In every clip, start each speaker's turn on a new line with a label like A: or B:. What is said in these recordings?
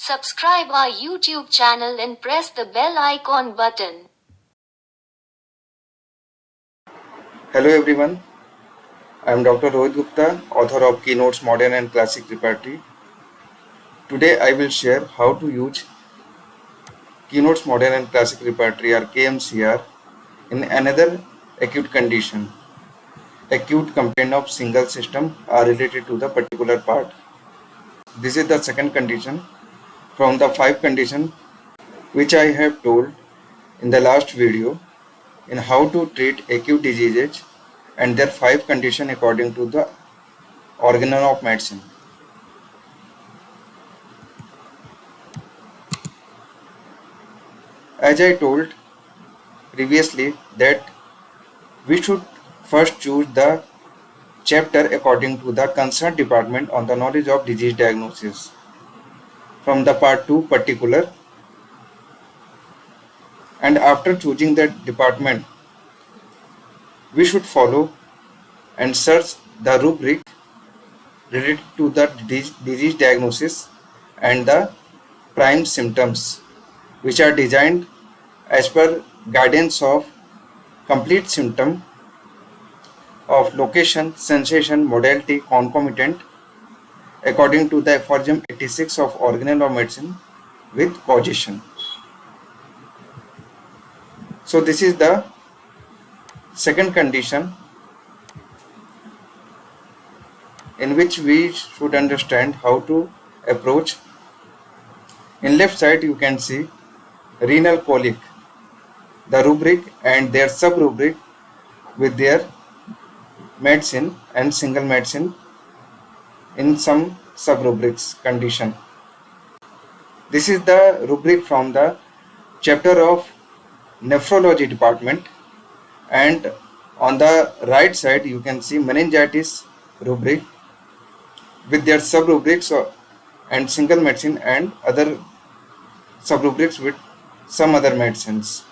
A: Subscribe our YouTube channel and press the bell icon button.
B: Hello everyone, I am Dr. Rohit Gupta, author of KEYNOTES Modern and Classic Repertory. Today I will share how to use KEYNOTES Modern and Classic Repertory or KMCR in another acute condition. Acute complaint of single system are related to the particular part. This is the second condition from the 5 conditions which I have told in the last video in how to treat acute diseases and their 5 conditions according to the Organon of Medicine. As I told previously that we should first choose the chapter according to the concerned department on the knowledge of disease diagnosis from the part 2 particular, and after choosing that department we should follow and search the rubric related to the disease diagnosis and the prime symptoms which are designed as per guidance of complete symptom of location, sensation, modality, concomitant according to the aphorism 86 of Organon of Medicine with causation. So this is the second condition in which we should understand how to approach. In left side you can see renal colic, the rubric and their sub-rubric with their medicine and single medicine in some sub-rubrics condition. This is the rubric from the chapter of nephrology department, and on the right side you can see meningitis rubric with their sub-rubrics and single medicine and other sub-rubrics with some other medicines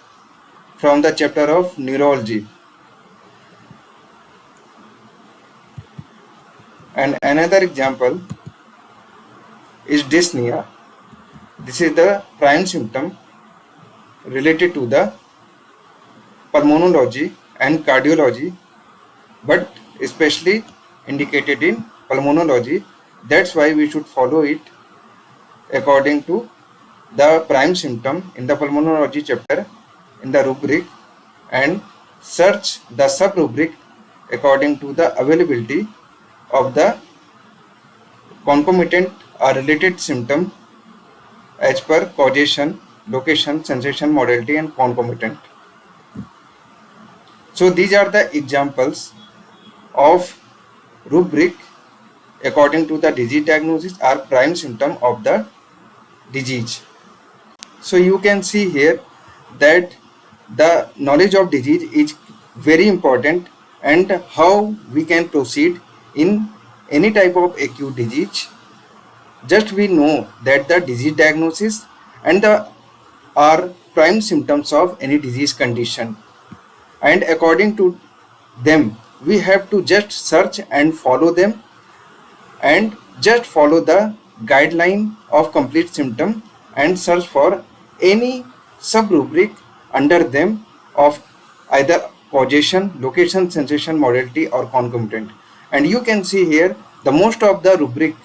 B: from the chapter of neurology. And another example is dyspnea. This is the prime symptom related to the pulmonology and cardiology, but especially indicated in pulmonology. That's why we should follow it according to the prime symptom in the pulmonology chapter in the rubric and search the sub-rubric according to the availability of the concomitant or related symptom as per causation, location, sensation, modality and concomitant. So these are the examples of rubric according to the disease diagnosis or prime symptom of the disease. So you can see here that the knowledge of disease is very important and how we can proceed in any type of acute disease. Just we know that the disease diagnosis and the are prime symptoms of any disease condition, and according to them we have to just search and follow them and just follow the guideline of complete symptom and search for any sub-rubric under them of either causation, location, sensation, modality or concomitant. And you can see here the most of the rubric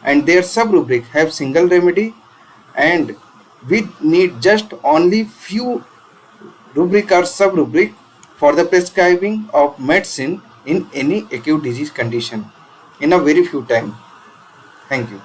B: and their sub-rubric have single remedy, and we need just only few rubric or sub-rubric for the prescribing of medicine in any acute disease condition in a very few time. Thank you.